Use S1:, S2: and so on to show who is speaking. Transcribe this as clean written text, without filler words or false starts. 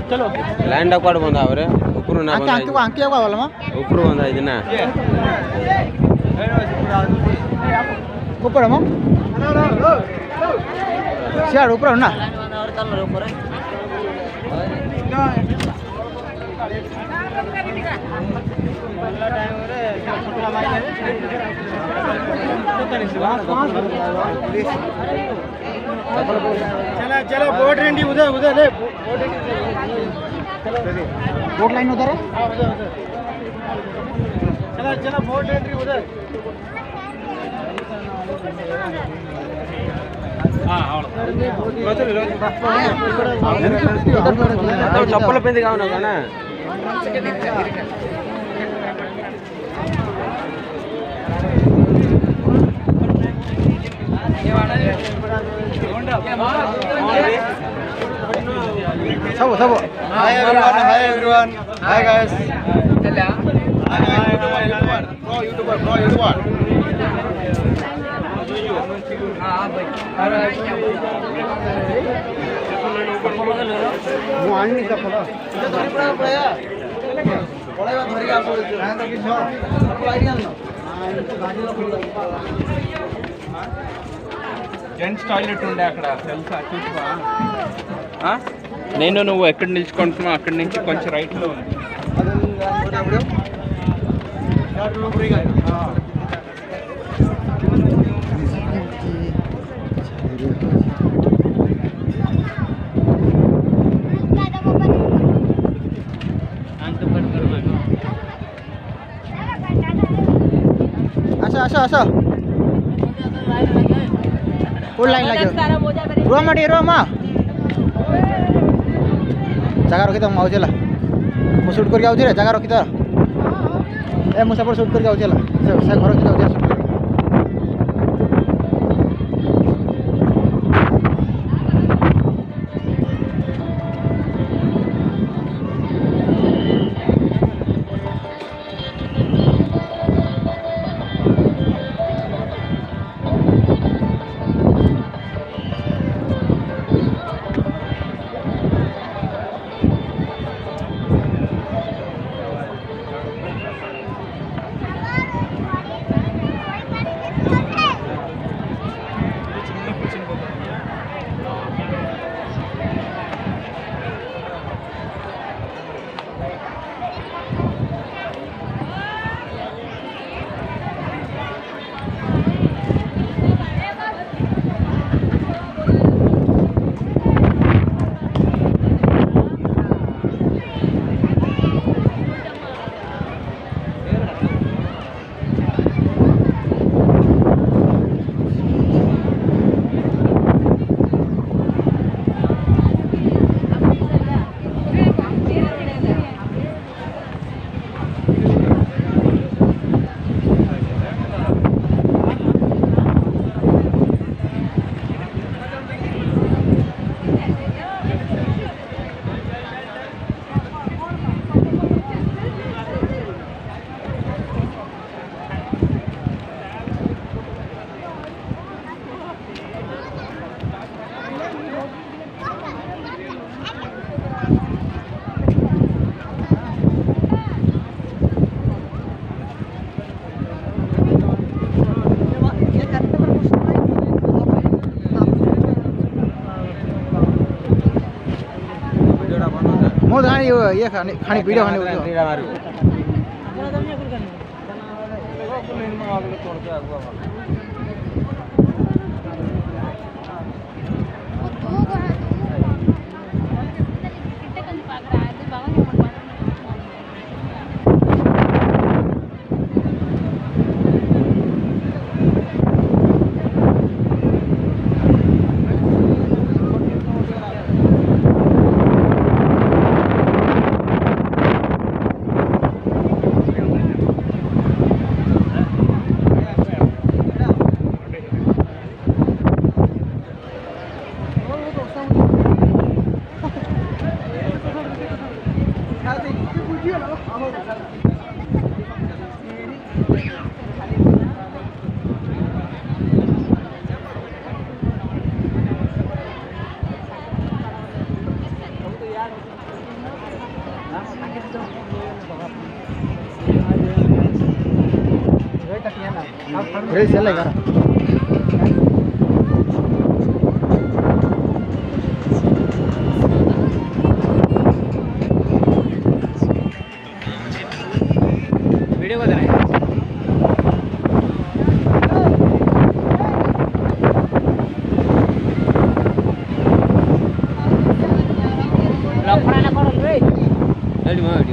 S1: चलो land up बंदा रे ऊपर ना बंदा अंके कावाला ऊपर बंदा इदना ऊपर हम सियाड़ ऊपर ना चला चलो बोट रेंडी उधर उधर ले बोट लाइन उधर है चला चला बोट रेंडी उधर चप्पल पेंदी కావునా గానా सब सब हाय एवरीवन हाय गाइस चला हाय यूट्यूबर हां भाई ମୁଁ ଆଣିନି ତ ଫଳ ପଳେଇବା ଧରିକି ଆସ జెంట్స్ టాయిలెట్ ఉండే అక్కడ తెలుసా చూసుకో నేను నువ్వు ఎక్కడ నిల్చుకుంటున్నావు అక్కడి నుంచి కొంచెం రైట్లో ఉంది आशा आशा फुल लाइन लगे रो मटी रो मा जगह रखी तो आउला मु शूट करके आउे जगह रखी तो ए मु सब शूट करके आउला से घर की जाऊँ मोद खानी ये खानी वीडियो खानी Real sel lagi kan?
S2: Video को देना है लफड़ा ना करो रे जल्दी मार